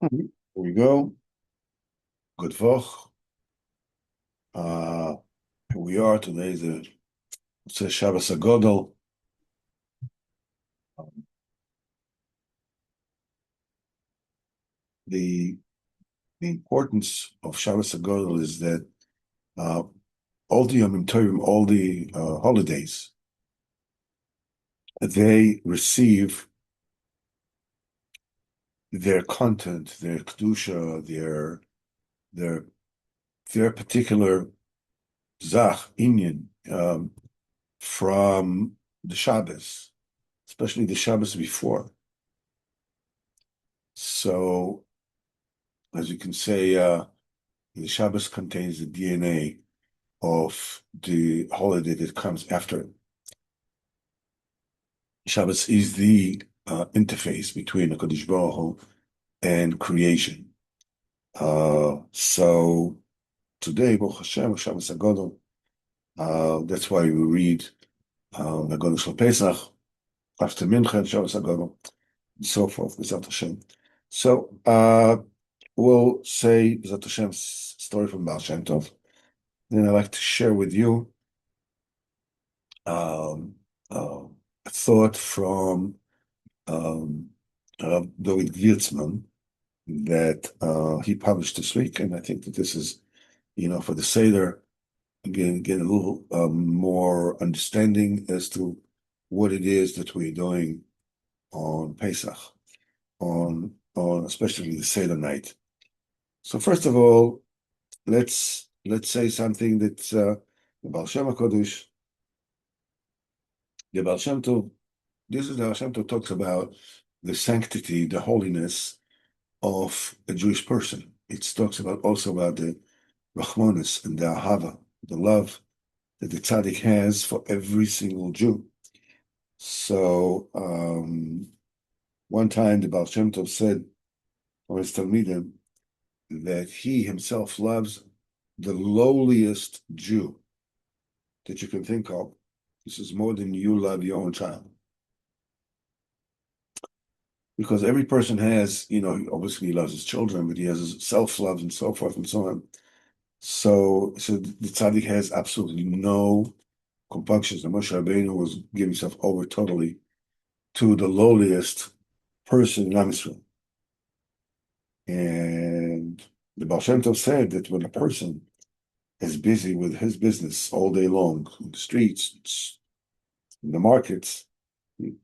Here we go. Good Voch. Uh, Here we are. Today is the Shabbos Agodol. The the importance of Shabbos Agodol is that uh, all the Yom Tovim, all the holidays, they receive their content, their kedusha, their their particular zach inyan from the Shabbos, especially the Shabbos before. So, as you can say, the Shabbos contains the DNA of the holiday that comes after it. Shabbos is the interface between the Kodesh Baruch Hu and creation. So today, Baruch Hashem, Shabbos Agodol, that's why we read Agodol Shel Pesach, after Mincha, Shabbos Agodol, and so forth, B'ezrat Hashem. So we'll say B'ezrat Hashem's story from Baal Shem Tov. Then I'd like to share with you um, uh, a thought from David Wirtzman that he published this week, and I think that this is, for the Seder, again, get a little more understanding as to what it is that we're doing on Pesach, on especially the Seder night. So first of all, let's say something that the Baal Shem HaKadosh, the Baal Shem Tov, this is the Baal Shem Tov talks about the sanctity, the holiness of a Jewish person. It talks about also about the Rachmanis and the Ahava, the love that the tzaddik has for every single Jew. So one time the Baal Shem Tov said, or his Talmidim, that he himself loves the lowliest Jew that you can think of. This is more than you love your own child. Because every person has, obviously he loves his children, but he has his self-love and so forth and so on. So the tzaddik has absolutely no compunctions. And Moshe Rabbeinu was giving himself over totally to the lowliest person in Am Yisrael. And the Baal Shem Tov said that when a person is busy with his business all day long, in the streets, in the markets,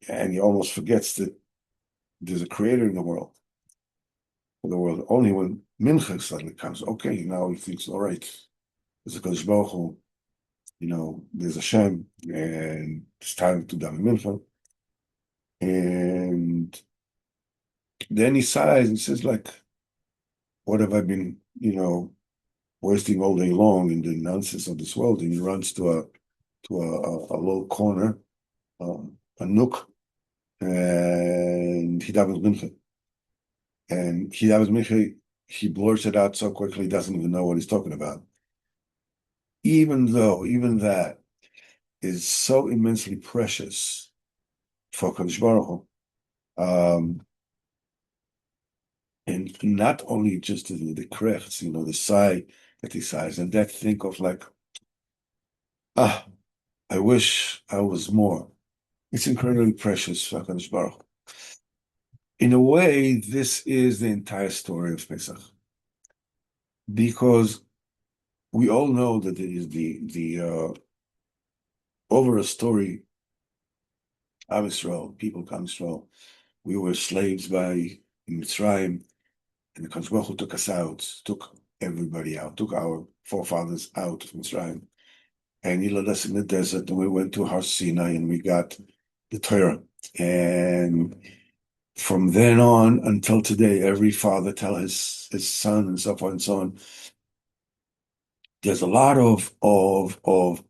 and he almost forgets that there's a creator in the world. Only when Mincha suddenly comes, okay, now he thinks, all right, there's a Kodesh Baruch Hu, there's a Shem, and it's time to daven Mincha. And then he sighs and says, like, what have I been, wasting all day long in the nonsense of this world? And he runs to a little corner, a nook, and he davens Mincha. And he davens Mincha, he blurts it out so quickly, he doesn't even know what he's talking about. Even that is so immensely precious for Kadosh Baruch Hu. And not only just the krechts, the sigh that he sighs, and that think of like, I wish I was more. It's incredibly precious for Kadosh Baruch Hu. In a way, this is the entire story of Pesach, because we all know that it is the over a story, Am Yisrael, people of Am Yisrael, we were slaves by Mitzrayim, and the Kadosh Baruch Hu took us out, took everybody out, took our forefathers out of Mitzrayim, and he led us in the desert, and we went to Har Sinai, and we got the Torah, and from then on until today, every father tell his son and so forth and so on. There's a lot of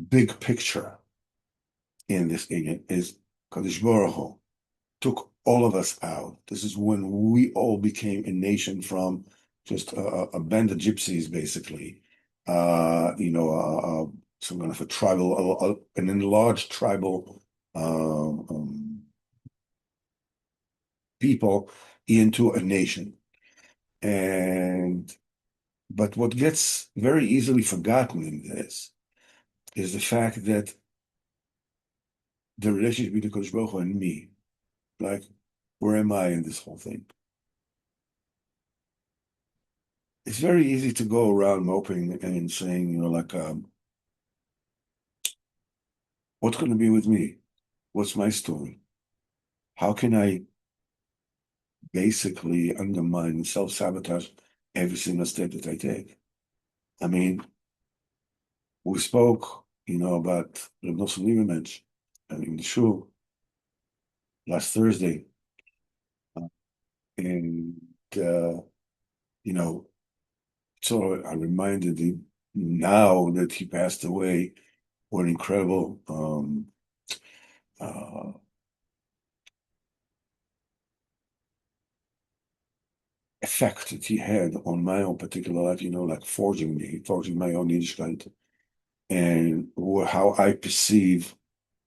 big picture in this again. Is Kadosh Baruch Hu took all of us out. This is when we all became a nation from just a band of gypsies, basically. Some kind of a tribal, an enlarged tribal people into a nation. And but what gets very easily forgotten in this is the fact that the relationship between Kodesh Baruch Hu and me, like, where am I in this whole thing? It's very easy to go around moping and saying, like, what's going to be with me? What's my story? How can I basically undermine and self-sabotage every single step that I take? I mean, we spoke, about Reb Nosson Lieberman in the shul last Thursday, and you know, so I reminded him now that he passed away, what incredible uh, effect that he had on my own particular life, like forging my own Yiddishkeit, and how I perceive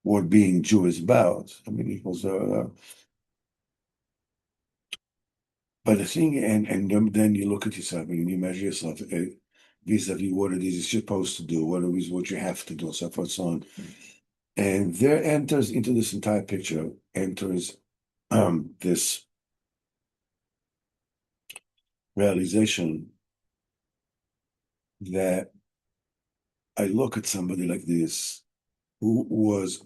what being Jew is about. I mean, it was but the thing, and then you look at yourself and you measure yourself vis-a-vis what it is you're supposed to do, what it is what you have to do, so forth, so on. And there enters into this entire picture, enters this realization that I look at somebody like this who was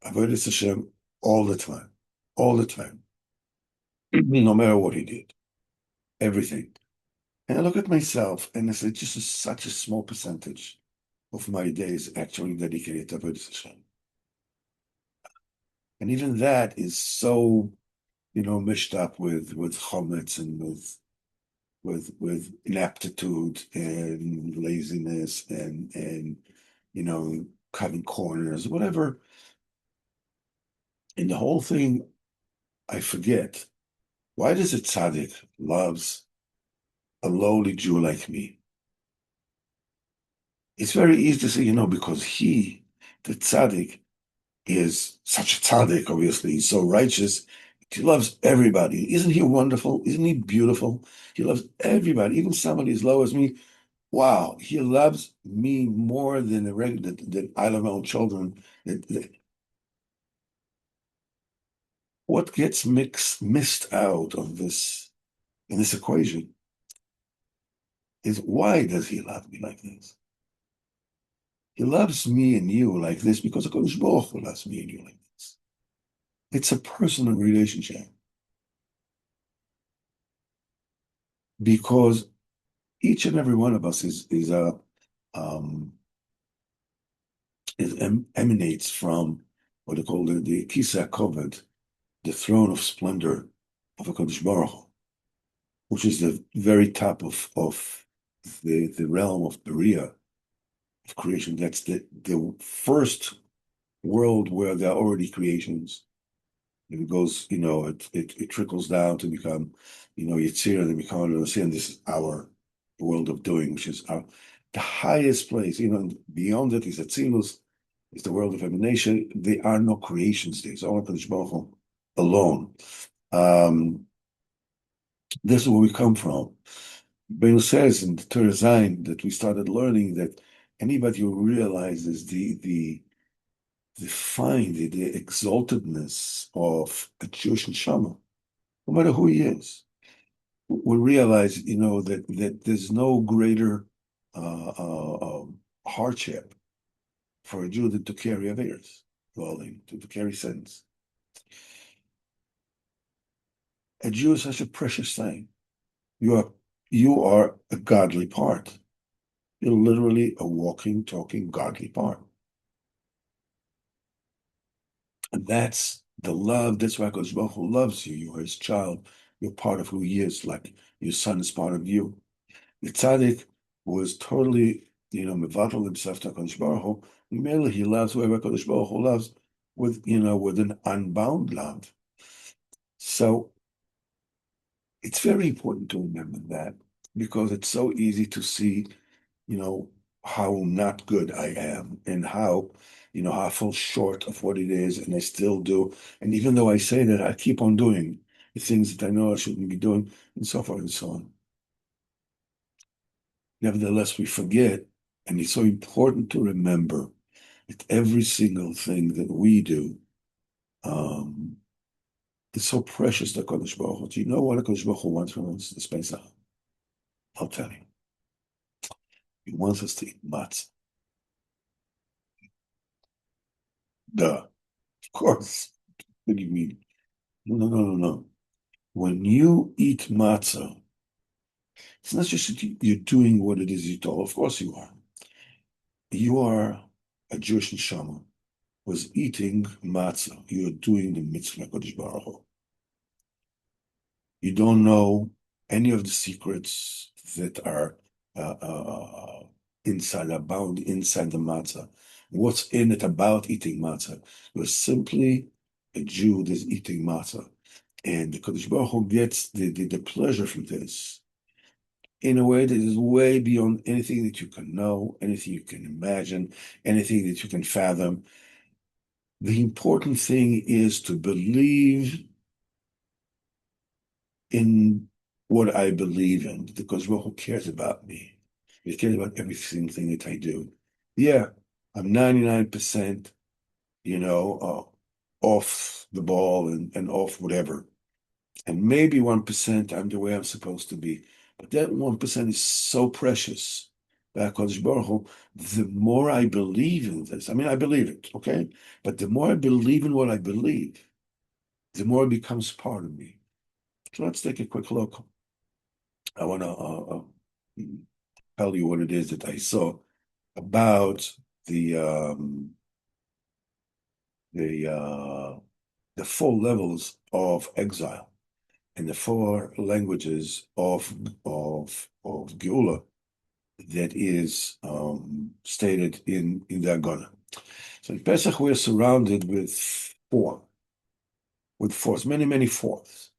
Avodas Hashem all the time, no matter what he did, everything. And I look at myself and I say, just such a small percentage of my days actually dedicated to Avodas Hashem. And even that is so, mished up with chometz and with inaptitude and laziness and cutting corners, whatever. And the whole thing, I forget. Why does a tzaddik loves a lowly Jew like me? It's very easy to say, because the tzaddik, is such a tzaddik, obviously. He's so righteous. He loves everybody. Isn't he wonderful? Isn't he beautiful? He loves everybody, even somebody as low as me. Wow, he loves me more than the regular than I love my own children. What gets missed out of this in this equation is, why does he love me like this? He loves me and you like this because HaKadosh Baruch Hu loves me and you like this. It's a personal relationship because each and every one of us um, emanates from what they call the Kisa Koved, the throne of splendor of HaKadosh Baruch Hu, which is the very top of the realm of Berea, of creation. That's the first world where there are already creations. It goes, it trickles down to become, Yitzir, and then become and this is our world of doing, which is the highest place. Beyond it is Atzilus, is the world of emanation. There are no creations there. It's all HaKadosh Baruch Hu alone. This is where we come from. Benu says in the Torah Zayin that we started learning that anybody who realizes the fine, the exaltedness of a Jewish neshama, no matter who he is, will realize, that there's no greater hardship for a Jew than to carry affairs, to carry sins. A Jew is such a precious thing. You are a godly part. You're literally a walking, talking, godly part. And that's the love. That's why Kodesh Baruch Hu loves you. You are his child. You're part of who he is, like your son is part of you. The tzaddik was totally, mevatel himself to Kodesh Baruch Hu. Merely he loves whoever Kodesh Baruch Hu loves with an unbound love. So it's very important to remember that, because it's so easy to see, how not good I am and how I fall short of what it is, and I still do. And even though I say that, I keep on doing. the things that I know I shouldn't be doing, and so forth and so on. Nevertheless, we forget, and it's so important to remember that every single thing that we do um, is so precious to Kodesh Baruch Hu. Do you know what Kodesh Baruch Hu wants from us? This Pesach. I'll tell you. He wants us to eat matzah. Duh. Of course. What do you mean? No, no, no, no, no. When you eat matzah, it's not just that you're doing what it is you told. Of course you are. You are a Jewish neshama was eating matzah. You are doing the mitzvah Kodesh Baruch Hu. You don't know any of the secrets that are abound inside the matzah. What's in it about eating matzah? You're simply a Jew that's eating matzah. And the Kodesh Baruch Hu gets the pleasure from this in a way that is way beyond anything that you can know, anything you can imagine, anything that you can fathom. The important thing is to believe in what I believe in, because Baruch Hu cares about me. He cares about every single thing that I do. Yeah, I'm 99%, off the ball and off whatever. And maybe 1% I'm the way I'm supposed to be. But that 1% is so precious. Kodesh Baruch Hu, the more I believe in this, I mean, I believe it, okay? But the more I believe in what I believe, the more it becomes part of me. So let's take a quick look. I want to tell you what it is that I saw about the um, the uh, the four levels of exile and the four languages of Geula that is stated in the Agana. So in Pesach we're surrounded with fours, many fours.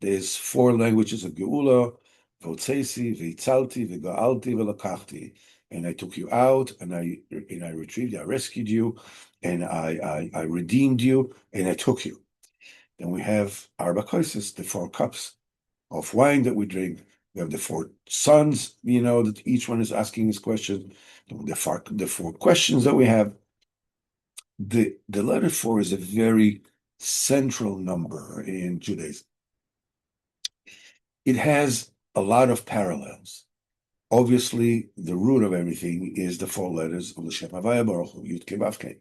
There's four languages of Geula: Votzesi, Veitzalti, Vegaalti, Velakachti. And I took you out, and I retrieved you, I rescued you, and I redeemed you, and I took you. Then we have Arba Koises, the four cups of wine that we drink. We have the four sons, that each one is asking his question. The four questions that we have. The letter four is a very central number in Judaism. It has a lot of parallels. Obviously, the root of everything is the four letters of the Shem Havaya Baruch Hu, Yud Kei Vav Kei.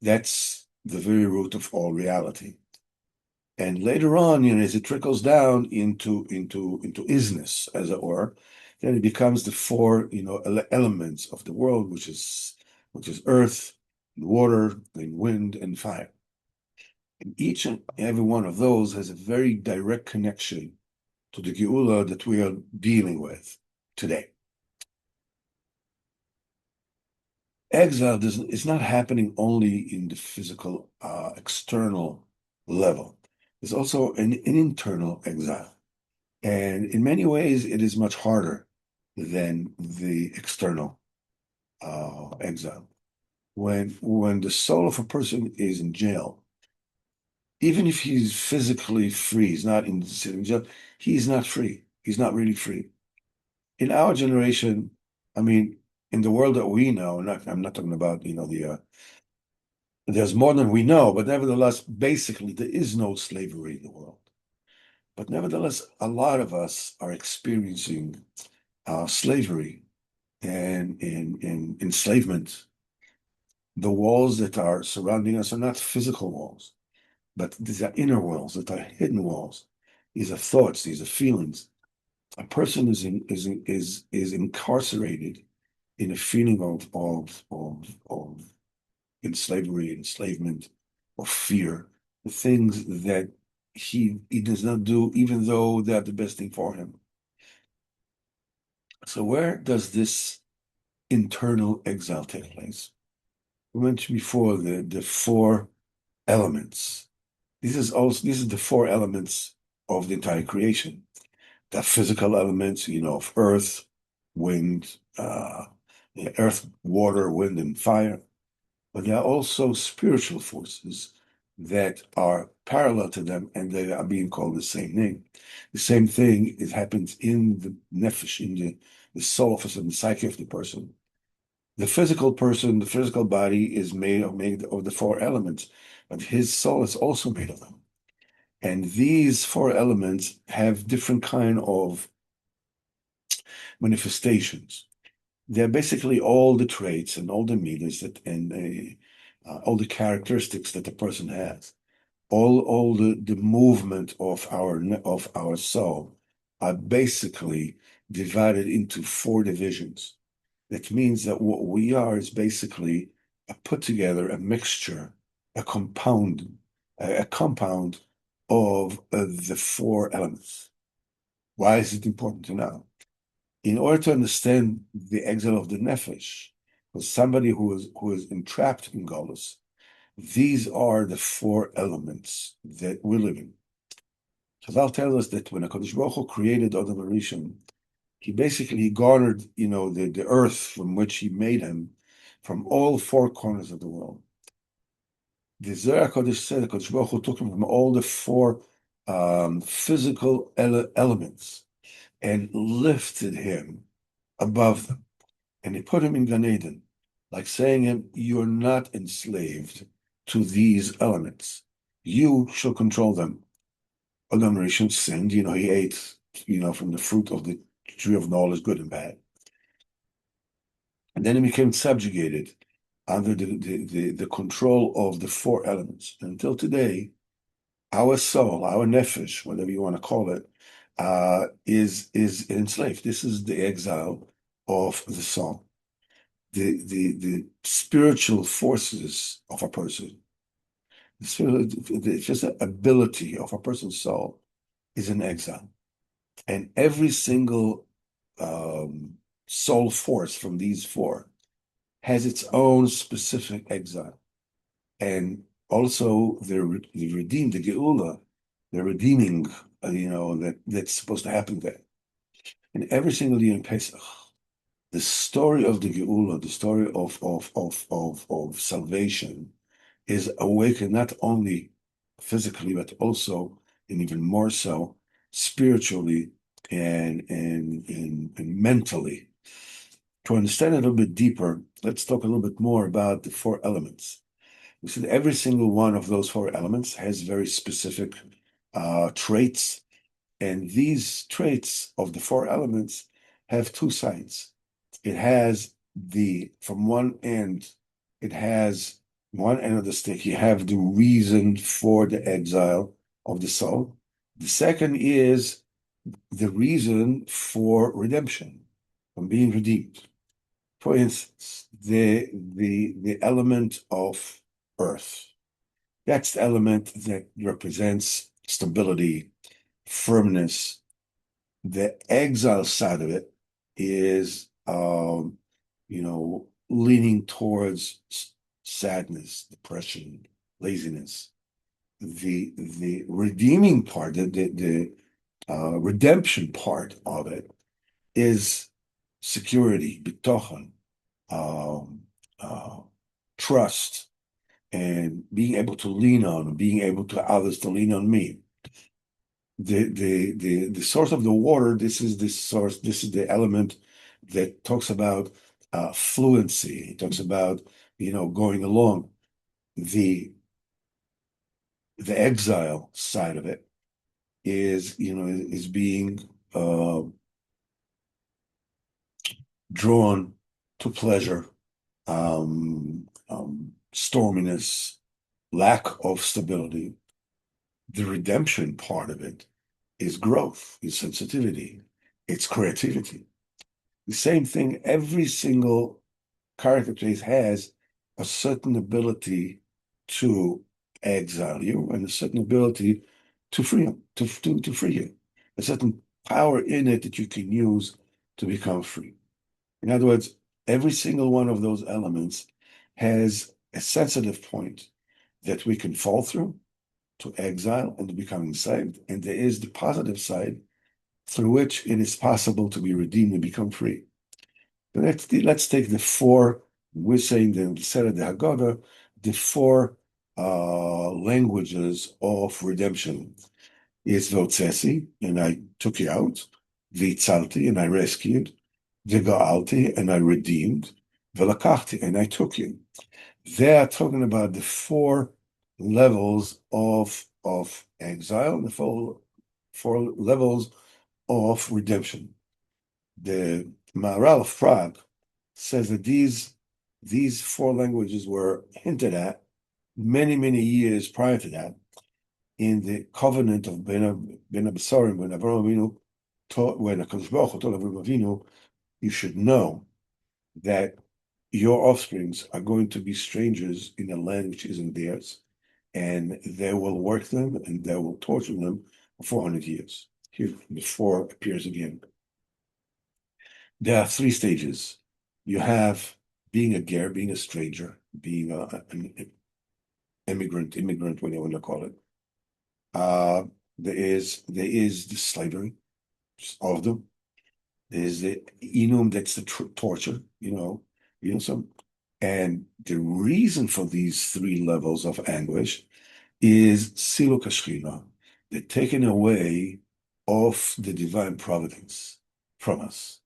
That's the very root of all reality. And later on, as it trickles down into isness, as it were, then it becomes the four, elements of the world, which is earth, and water, and wind, and fire. And each and every one of those has a very direct connection to the Geula that we are dealing with today. Exile is not happening only in the physical, external level. There's also an internal exile. And in many ways, it is much harder than the external exile. When the soul of a person is in jail, even if he's physically free, he's not sitting in jail, he's not free. He's not really free. In our generation, I mean, in the world that we know, I'm not talking about, there's more than we know, but nevertheless, basically, there is no slavery in the world. But nevertheless, a lot of us are experiencing slavery and enslavement. The walls that are surrounding us are not physical walls, but these are inner walls, that are hidden walls. These are thoughts, these are feelings. A person is incarcerated in a feeling of enslavement, or fear, the things that he does not do, even though they're the best thing for him. So where does this internal exile take place? We mentioned before the four elements. These are the four elements of the entire creation. The physical elements, of earth, wind, earth, water, wind, and fire. But there are also spiritual forces that are parallel to them, and they are being called the same name. The same thing, it happens in the nefesh, in the soul of the psyche of the person. The physical person, the physical body is made of the four elements, but his soul is also made of them. And these four elements have different kind of manifestations. They're basically all the traits and all the meters that and all the characteristics that the person has. All the movement of our soul are basically divided into four divisions. That means that what we are is basically a put together, a mixture, a compound of the four elements. Why is it important to know? In order to understand the exile of the nefesh, for somebody who is entrapped in Golus, these are the four elements that we're living. Chazal tells us that when HaKadosh Baruch Hu created Adam Rishon, he garnered, the earth from which he made him from all four corners of the world. The Zohar HaKadosh said HaKadosh Baruch Hu took him from all the four physical elements and lifted him above them. And he put him in Gan Eden, like saying him, you're not enslaved to these elements. You shall control them. Adam Rishon sinned, he ate, from the fruit of the tree of knowledge, good and bad. And then he became subjugated under the control of the four elements. And until today, our soul, our nefesh, whatever you want to call it, is enslaved. This is the exile of the soul. The spiritual forces of a person, the ability of a person's soul is in exile. And every single soul force from these four has its own specific exile. And also the redeemed, the Geula, the redeeming, that's supposed to happen there. And every single year in Pesach, the story of the Geula, the story of salvation, is awakened not only physically, but also, and even more so, spiritually and mentally. To understand a little bit deeper, let's talk a little bit more about the four elements. We said every single one of those four elements has very specific traits, and these traits of the four elements have two sides. It has from one end, it has one end of the stick, you have the reason for the exile of the soul. The second is the reason for redemption, from being redeemed. For instance, the element of earth. That's the element that represents stability, firmness. The exile side of it is, leaning towards sadness, depression, laziness. The redeeming part, the redemption part of it is security, bitochen, trust, and being able to lean on, being able to others to lean on me. The source of the water, this is the element that talks about fluency. It talks about, going along. The exile side of it is being drawn to pleasure, storminess, lack of stability. The redemption part of it is growth, is sensitivity, it's creativity. The same thing, every single character place has a certain ability to exile you and a certain ability to free you, to free you. A certain power in it that you can use to become free. In other words, every single one of those elements has a sensitive point that we can fall through to exile and to becoming saved. And there is the positive side through which it is possible to be redeemed and become free. But let's take the four, we're saying the Seder, the Haggadah, the four languages of redemption is Votsesi, and I took you out, Vitzalti, and I rescued, Vigaalti, and I redeemed, Velakachti, and I took you. They are talking about the four levels of exile, the four levels of redemption. The Maharal of Prague says that these four languages were hinted at many years prior to that in the covenant of Ben Abasarim, when Avraham Avinu taught, when HaKadosh Baruch Hu told Avraham Avinu, you should know that your offsprings are going to be strangers in a land which isn't theirs, and they will work them and they will torture them for 400 years. Here, the four appears again. There are three stages. You have being a ger, being a stranger, being an immigrant, whatever you want to call it. There is the slavery of them. There's the inum, that's the torture, some. And the reason for these three levels of anguish is siluk hashchina, the taking away of the divine providence from us.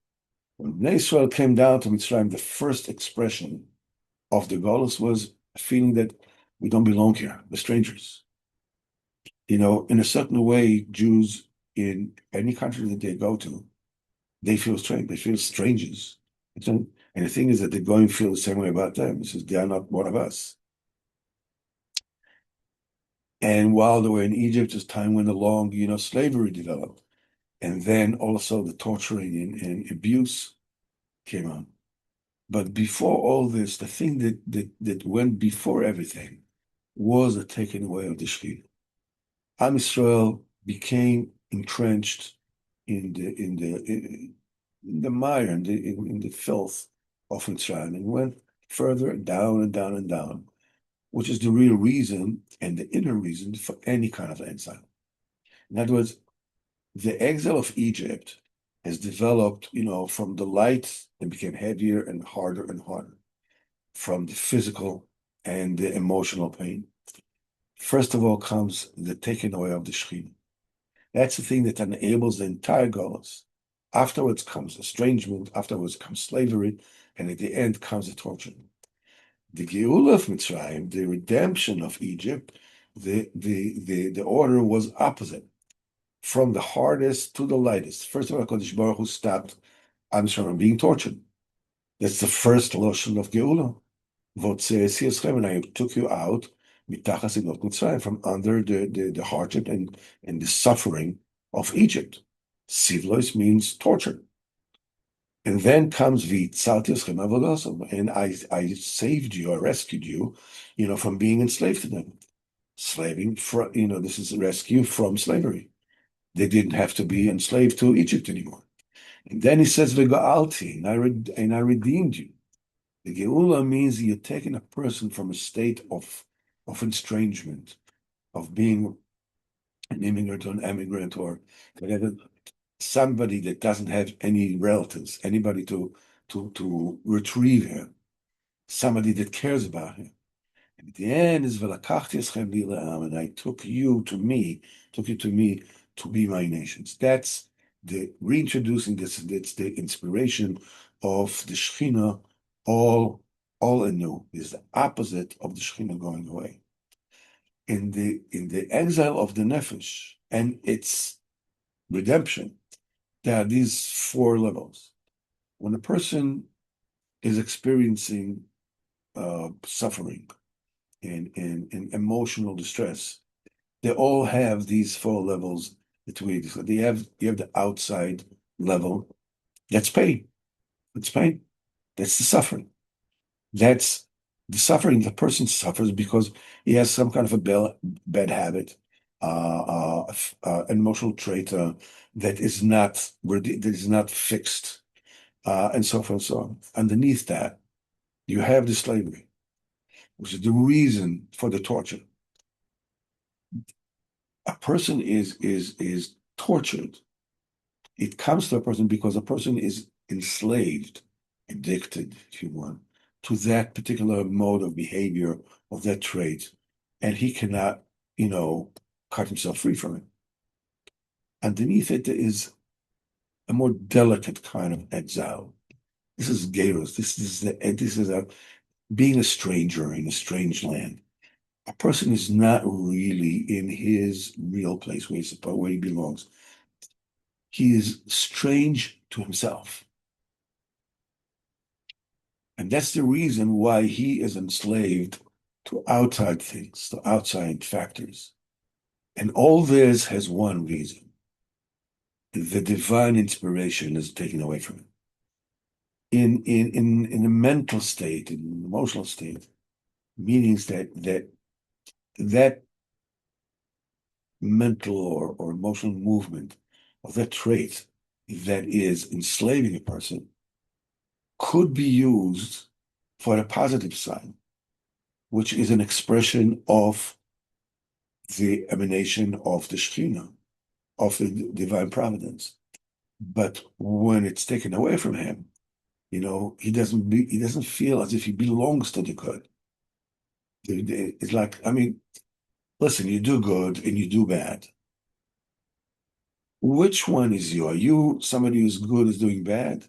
When Bnei Israel came down to Mitzrayim, the first expression of the Golus was a feeling that we don't belong here, we're strangers. In a certain way, Jews in any country that they go to, they feel strange, they feel strangers. And the thing is that they're going to feel the same way about them. It says they are not one of us. And while they were in Egypt, as time went along, slavery developed. And then also the torturing and abuse came on. But before all this, the thing that went before everything was the taking away of the Shekhinah. Am Yisrael became entrenched in the mire, in the filth of Mitzrayim, and went further down and down and down, which is the real reason and the inner reason for any kind of exile. In other words, the exile of Egypt has developed, from the light, it became heavier and harder, from the physical and the emotional pain. First of all comes the taking away of the Shekhinah. That's the thing that enables the entire Golus. Afterwards comes estrangement, afterwards comes slavery, and at the end comes the torture. The Geula of Mitzrayim, the redemption of Egypt, the order was opposite, from the hardest to the lightest. First of all, Kodesh Baruch Hu stopped Am Yisrael from being tortured. That's the first lotion of Geula. And I took you out from under the hardship and the suffering of Egypt. Sivlos means torture. And then comes and I saved you, I rescued you, from being enslaved to them. Slaving from, this is a rescue from slavery. They didn't have to be enslaved to Egypt anymore. And then he says, V'ga'alti, and I redeemed you. The Geula means you're taking a person from a state of estrangement, of being an immigrant or an emigrant or whatever, somebody that doesn't have any relatives, anybody to retrieve him, somebody that cares about him. And at the end is Velakachti eschem li le'am, and I took you to me to be my nations. That's the reintroducing this. That's the inspiration of the Shekhinah, all anew. Is the opposite of the Shekhinah going away. In the exile of the nefesh and its redemption, there are these four levels. When a person is experiencing suffering and emotional distress, they all have these four levels between. So you have the outside level. That's pain. It's pain. That's the suffering. That's the suffering. The person suffers because he has some kind of a bad habit, an emotional trait that is not fixed, and so forth and so on. Underneath that, you have the slavery, which is the reason for the torture. A person is tortured. It comes to a person because a person is enslaved, addicted, if you want, to that particular mode of behavior, of that trait, and he cannot, cut himself free from it. Underneath it is a more delicate kind of exile. This is Geros. This is a being a stranger in a strange land. A person is not really in his real place where he belongs. He is strange to himself. And that's the reason why he is enslaved to outside things, to outside factors. And all this has one reason. The divine inspiration is taken away from him. In a mental state, in an emotional state, meanings that mental or emotional movement of that trait that is enslaving a person could be used for a positive sign, which is an expression of the emanation of the Shekhinah, of the divine providence. But when it's taken away from him, he doesn't feel as if he belongs to the good. It's like, I mean, listen, you do good and you do bad. Which one is you? Are you somebody who's good is doing bad?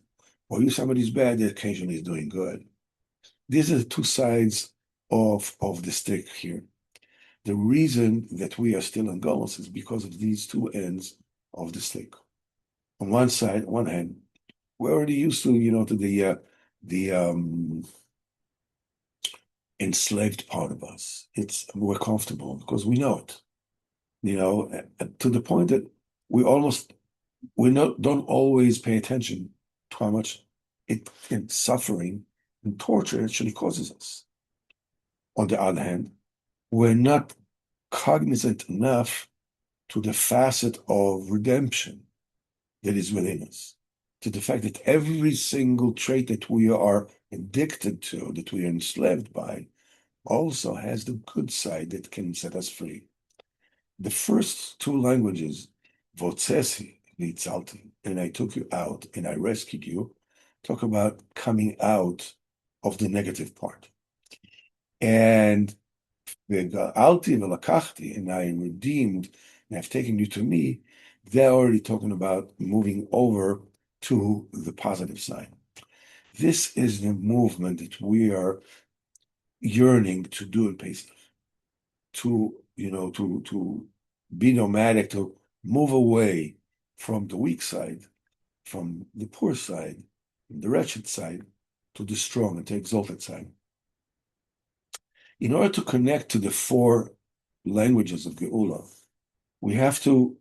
Or are you somebody who's bad that occasionally is doing good? These are the two sides of the stick here. The reason that we are still in Golos is because of these two ends of the stick. On one side, one hand, we're already used to, to the enslaved part of us. We're comfortable because we know it, to the point that we don't always pay attention to how much suffering and torture actually causes us. On the other hand, we're not cognizant enough to the facet of redemption that is within us, to the fact that every single trait that we are addicted to, that we are enslaved by, also has the good side that can set us free. The first two languages, Votsesi, Nitzalti, and I took you out and I rescued you, talk about coming out of the negative part. And Alti Velakachti, and I redeemed, and I've taken you to me, they're already talking about moving over to the positive side. This is the movement that we are yearning to do in Pesach, to be nomadic, to move away from the weak side, from the poor side, from the wretched side, to the strong and the exalted side. In order to connect to the four languages of Geula, we have to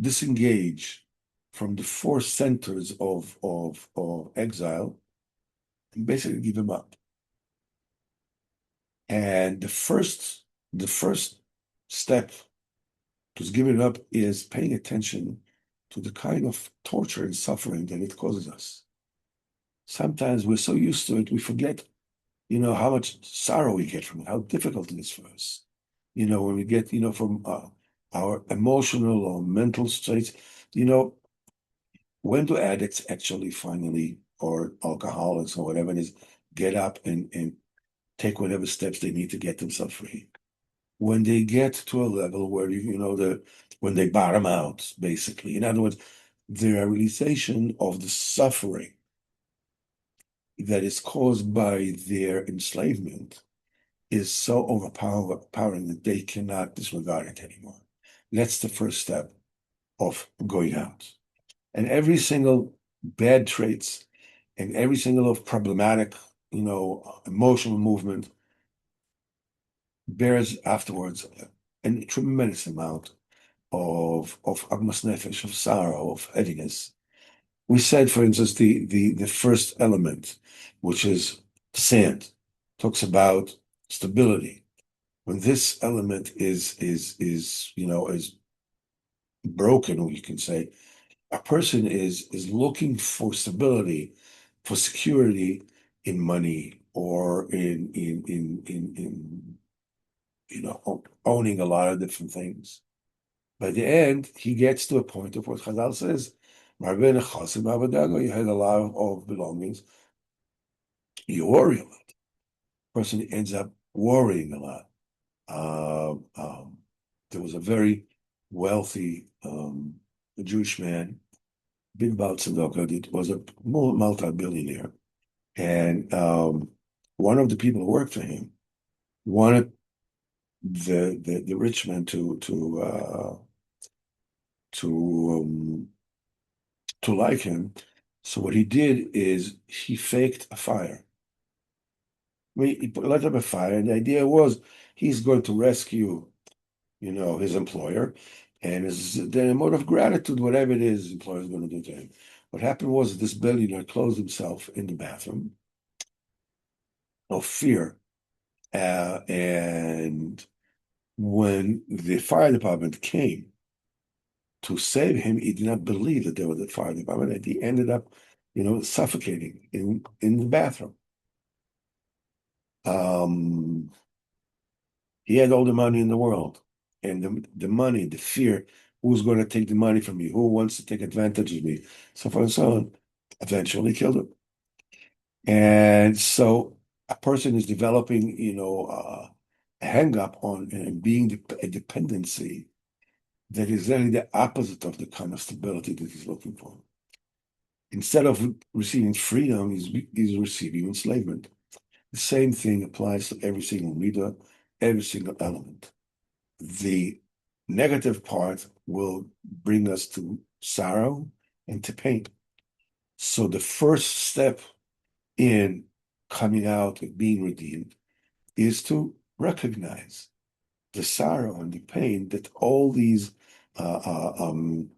disengage from the four centers of exile and basically give them up. And the first step to give it up is paying attention to the kind of torture and suffering that it causes us. Sometimes we're so used to it, we forget, how much sorrow we get from it, how difficult it is for us. When we get, from our emotional or mental states, when do addicts actually finally, or alcoholics or whatever it is, get up and take whatever steps they need to get themselves free? When they get to a level where when they bottom out, basically. In other words, the realization of the suffering that is caused by their enslavement is so overpowering that they cannot disregard it anymore. That's the first step of going out. And every single bad traits and every single of problematic, emotional movement bears afterwards a tremendous amount of agmas nefesh, of sorrow, of heaviness. We said, for instance, the first element, which is sand, talks about stability. When this element is broken, we can say, a person is looking for stability, for security in money or in owning a lot of different things. By the end, he gets to a point of what Chazal says, you had a lot of belongings, you worry a lot. Person ends up worrying a lot. There was a very wealthy Jewish man, big Baal Tzedakah. It was a multi-billionaire, and one of the people who worked for him wanted the rich man to like him. So what he did is he faked a fire. I mean, he lit up a fire, and the idea was he's going to rescue, his employer, and then a mode of gratitude, whatever it is, his employer is going to do to him. What happened was this billionaire closed himself in the bathroom of fear, and when the fire department came to save him, he did not believe that there was a fire department, and he ended up, suffocating in the bathroom. Um, he had all the money in the world, and the money, the fear, who's going to take the money from me, who wants to take advantage of me, so forth and so on, eventually killed him. And so a person is developing, a hang up on and being a dependency that is really the opposite of the kind of stability that he's looking for. Instead of receiving freedom, he's receiving enslavement. The same thing applies to every single reader, every single element. The negative part will bring us to sorrow and to pain. So the first step in coming out and being redeemed is to recognize the sorrow and the pain that all these uh, uh, um,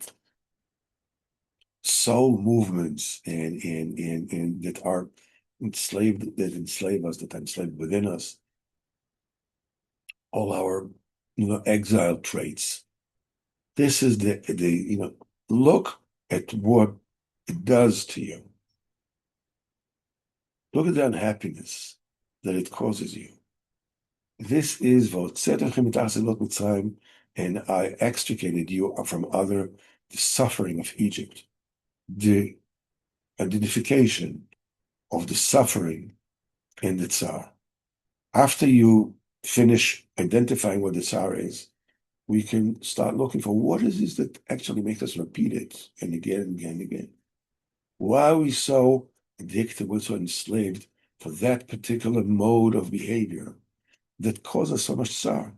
soul movements and that are enslaved, that enslave us, that are enslaved within us, all our exile traits. This is the look at what it does to you. Look at the unhappiness that it causes you. This is Mitzrayim, and I extricated you from the suffering of Egypt, the identification of the suffering in the Tsar. After you finish identifying what the Tsar is, we can start looking for what is this that actually makes us repeat it and again and again and again. Why are we so addicted, we're so enslaved for that particular mode of behavior that causes so much sorrow?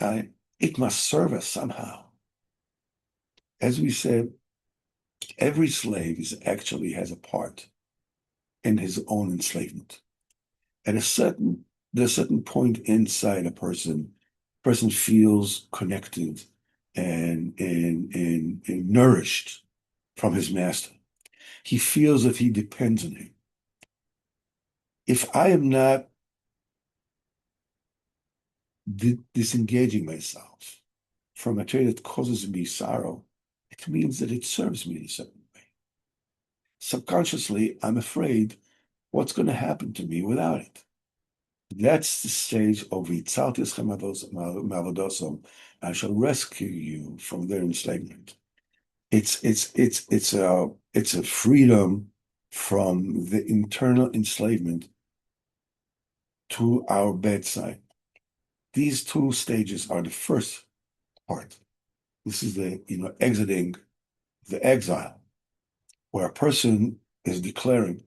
It must serve us somehow. As we said, every slave actually has a part in his own enslavement. At there's a certain point inside a person feels connected and nourished from his master. He feels that he depends on him. If I am not disengaging myself from a trait that causes me sorrow, it means that it serves me in a certain way. Subconsciously, I'm afraid what's going to happen to me without it. That's the stage of Yitzaltis Mavadosom. I shall rescue you from their enslavement. It's a freedom from the internal enslavement to our bedside. These two stages are the first part. This is the exiting the exile, where a person is declaring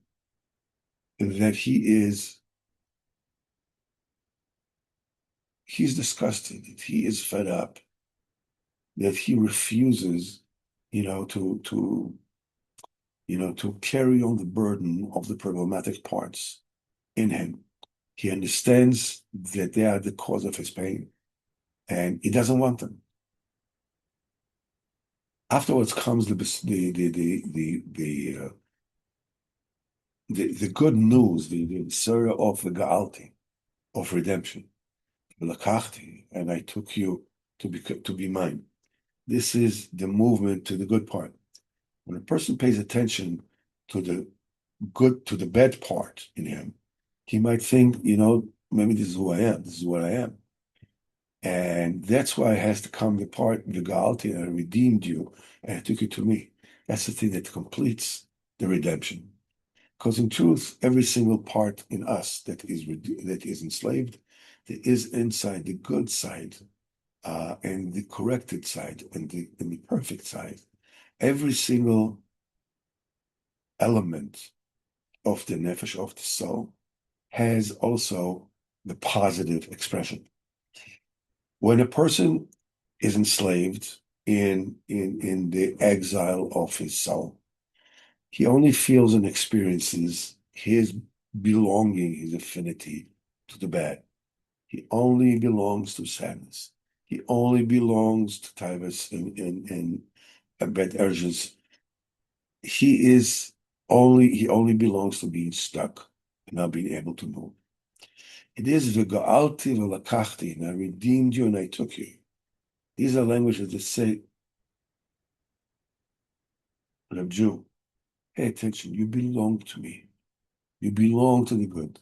that he's disgusted, that he is fed up, that he refuses, to carry on the burden of the problematic parts in him. He understands that they are the cause of his pain, and he doesn't want them. Afterwards comes the good news, the Surah of the Ga'alti, of redemption. Lakachti, and I took you to be mine. This is the movement to the good part. When a person pays attention to the bad part in him, he might think, maybe this is who I am, this is what I am. And that's why it has to come the part, the Ga'alti, I redeemed you, and I took you to me. That's the thing that completes the redemption. Because in truth, every single part in us that is enslaved There is inside the good side, and the corrected side, and the perfect side. Every single element of the nefesh, of the soul, has also the positive expression. When a person is enslaved in the exile of his soul, he only feels and experiences his belonging, his affinity to the bad. He only belongs to sadness. He only belongs to tivus and bad urges. He only belongs to being stuck and not being able to move. It is v'ga'alti v'lakachti, and I redeemed you and I took you. These are languages that say, Reb Jew, pay attention, you belong to me. You belong to the good.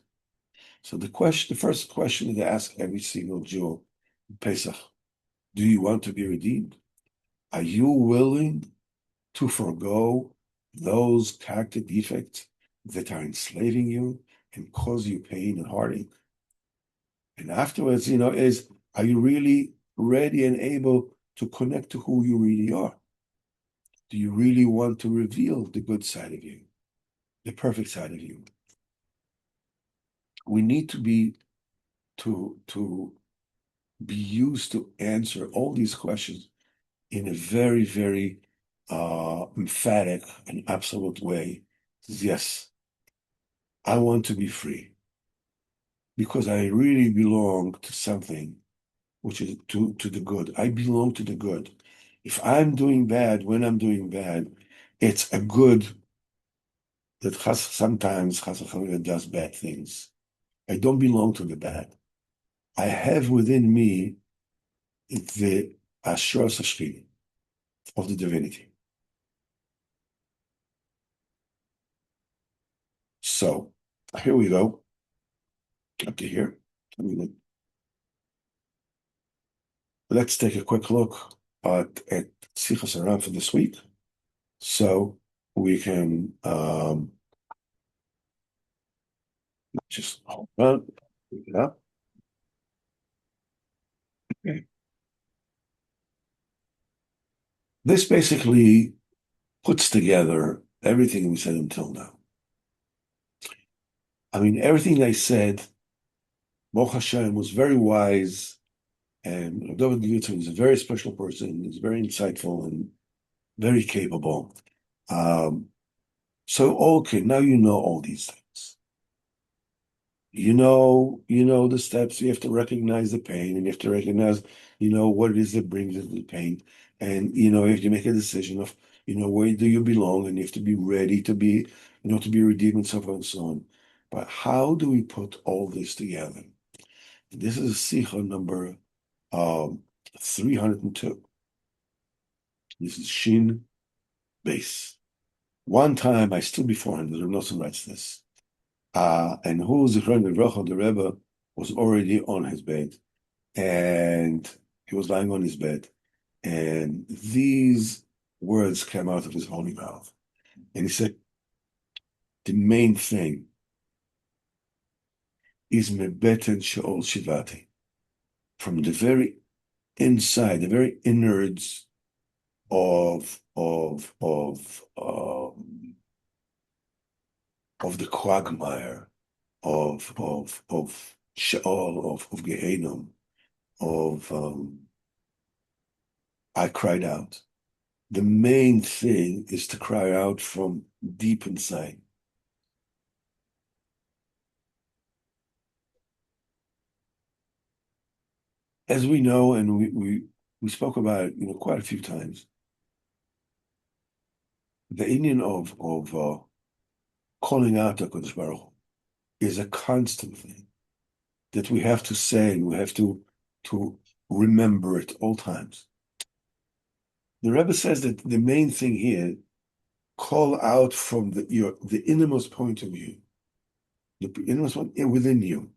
So the first question to ask every single Jew in Pesach, do you want to be redeemed? Are you willing to forego those character defects that are enslaving you and cause you pain and heartache? And afterwards, are you really ready and able to connect to who you really are? Do you really want to reveal the good side of you, the perfect side of you? We need to be used to answer all these questions in a very, very emphatic and absolute way. Yes, I want to be free because I really belong to something which is to the good. I belong to the good. If I'm doing bad, when I'm doing bad, it's a good that sometimes does bad things. I don't belong to the bad. I have within me the Ashra Sashkini of the divinity. So here we go. Up to here. Let's take a quick look at Sichos Haran for this week. So we can just hold on. Pick it up. Okay. This basically puts together everything we said until now. I mean, everything I said, Baruch Hashem was very wise, and David Givitzer is a very special person. He's very insightful and very capable. So okay, now you know all these things. You know the steps. You have to recognize the pain, and you have to recognize, what it is that brings it the pain, and you have to make a decision of, where do you belong, and you have to be ready to be, to be redeemed and so forth and so on. But how do we put all this together? This is Sikha number 302. This is Shin base. One time I stood before him. The Rebbe Nosson writes this. And who Zichron Levracha, the Rebbe, was already on his bed, and he was lying on his bed, and these words came out of his holy mouth, and he said, "The main thing is mebeten sheol shivati, from the very inside, the very innards of the quagmire of Sheol, of Gehenna, I cried out. The main thing is to cry out from deep inside. As we know, and we spoke about it, quite a few times, the Indian of calling out to Kodesh Baruch Hu is a constant thing that we have to say, and we have to remember at all times. The Rebbe says that the main thing here, call out from the innermost point of view, the innermost one within you.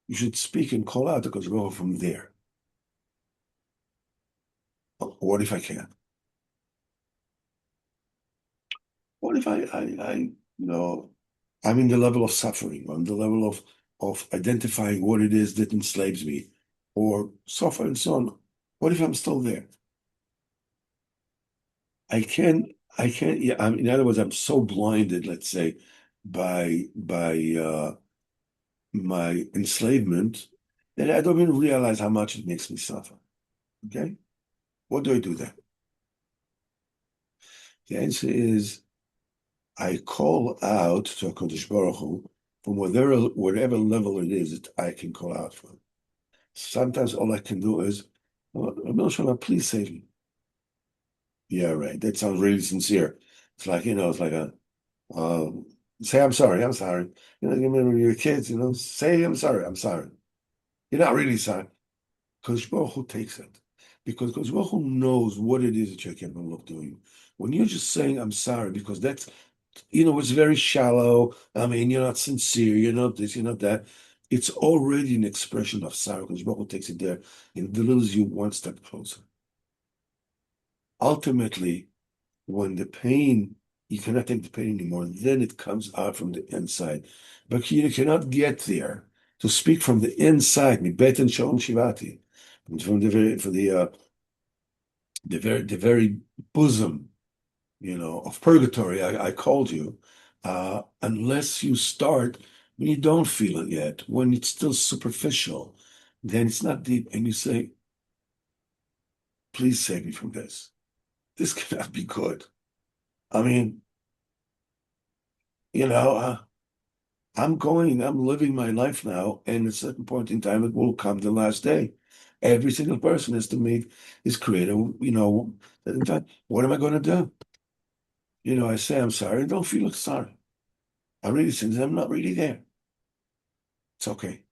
You should speak and call out because go from there. What if I can't? What if I'm in the level of suffering, on the level of of identifying what it is that enslaves me, or so far and so on. What if I'm still there? I can't, yeah, in other words, I'm so blinded, let's say, by my enslavement that I don't even realize how much it makes me suffer. Okay? What do I do then? The answer is I call out to HaKadosh Baruch Hu from whatever level it is that I can call out from. Sometimes all I can do is, "Oh, Shalom, please save me." Yeah, right. That sounds really sincere. It's like, it's like uh, say, I'm sorry. You know, when you're kids, say, I'm sorry. You're not really sorry. Because Baruch Hu takes it. Because Baruch Hu knows what it is that you're capable of doing. When you're just saying, I'm sorry, because that's, it's very shallow. I mean, you're not sincere. You're not this, you're not that. It's already an expression of sorrow because Baruch Hu takes it there and delivers you one step closer. Ultimately, when the pain, you cannot take the pain anymore, then it comes out from the inside. But you cannot get there to speak from the inside, mi beten shalom shivati, from the very bosom, of purgatory. I called you, unless you start when you don't feel it yet, when it's still superficial, then it's not deep, and you say, "Please save me from this. This cannot be good." I mean, you know. I'm living my life now, and at a certain point in time, it will come the last day. Every single person has to make his creator, in fact, what am I going to do? I say, I'm sorry. I don't feel like sorry. I really say, I'm not really there. It's okay.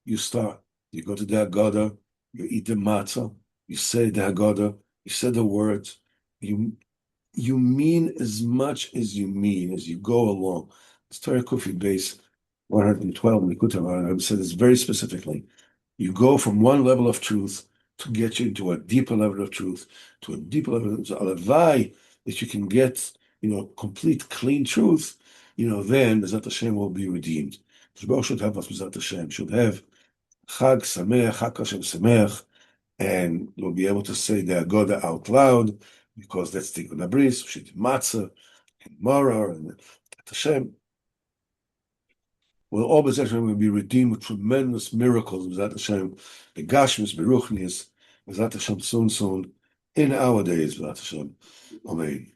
You start. You go to the Haggadah, you eat the matzah, you say the Haggadah, you say the words, you you mean as much as you mean as you go along. It's Torah Kufi base 112 in the Kutam. I've said this very specifically. You go from one level of truth to get you into a deeper level of truth, to a deeper level of alavai, that you can get, complete, clean truth, then Bezat Hashem will be redeemed. Shbo should have us, Bezat Hashem, should have Chag Sameach, Chag Hashem Sameach, and you'll be able to say the Agoda out loud, because that's Tikkun Abris, Shit Matzah, and Mara, and Hashem. Will all Bezat Hashem will be redeemed with tremendous miracles, Bezat Hashem, the Gashmis, Beruchnis, Bezat Hashem, soon, in our days, Bezat Hashem. Amen.